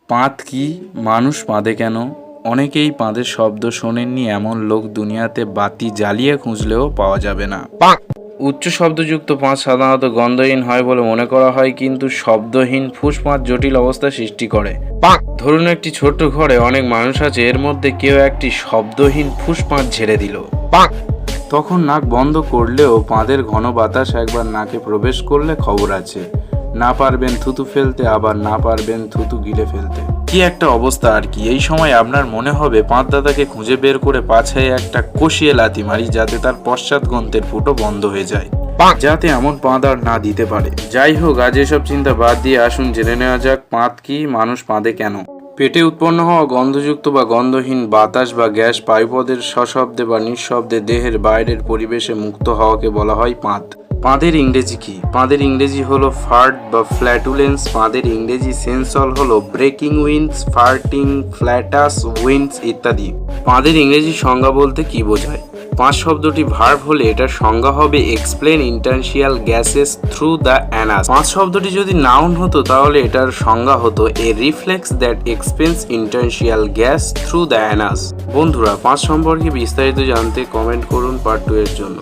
পাঁদ কি, মানুষ পাঁদে কেন? অনেকেই পাঁদের শব্দ শোনেননি এমন লোক দুনিয়াতে বাতি জ্বালিয়ে খুঁজলেও পাওয়া যাবে না। উচ্চ শব্দযুক্ত পাঁদ সাধারণত গন্ধহীন হয় বলে মনে করা হয়, কিন্তু শব্দহীন ফুসপাঁদ জটিল অবস্থা সৃষ্টি করে। ধরুন একটি ছোট্ট ঘরে অনেক মানুষ আছে, এর মধ্যে কেউ একটি শব্দহীন ফুসপাঁদ ঝেড়ে দিল। তখন নাক বন্ধ করলেও পাঁদের ঘন বাতাস একবার নাকে প্রবেশ করলে খবর আছে। না পারবেন থুতু ফেলতে, আবার না পারবেন থুতু গিলে ফেলতে। কি একটা অবস্থা আর কি! এই সময় আপনার মনে হবে পাঁদ দাদাকে খুঁজে বের করে পাছায় একটা কষিয়ে লাথি মারি, যাতে তার পশ্চাৎ ফুটো বন্ধ হয়ে যায়, যাতে এমন পাঁদ আর না দিতে পারে। যাই হোক, আজ এসব চিন্তা বাদ দিয়ে আসুন জেনে নেওয়া যাক পাঁদ কি, মানুষ পাঁদে কেন। পেটে উৎপন্ন হওয়া গন্ধযুক্ত বা গন্ধহীন বাতাস বা গ্যাস বায়ুপথের সশব্দে বা নিঃশব্দে দেহের বাইরের পরিবেশে মুক্ত হওয়াকে বলা হয় পাঁদ। পাঁদের ইংরেজি কি? পাঁদের ইংরেজি হলো ফার্ট বা ফ্ল্যাটুলেন্স। পাঁদের ইংরেজি সেন্সল হলো ব্রেকিং উইন্ডস, ফার্টিং, ফ্ল্যাটাস উইন্ডস ইত্যাদি। পাঁদের ইংরেজি সংজ্ঞা বলতে কি বোঝায়? পাঁচ শব্দটি ভার্ব হলে এটার সংজ্ঞা হবে expel intestinal gases through the anus. পাঁচ শব্দটি যদি নাউন হতো তাহলে এটার সংজ্ঞা হতো a reflex that expels intestinal gas through the anus. বন্ধুরা, পাঁচ সম্পর্কে বিস্তারিত জানতে কমেন্ট করুন পার্ট 2 এর জন্য।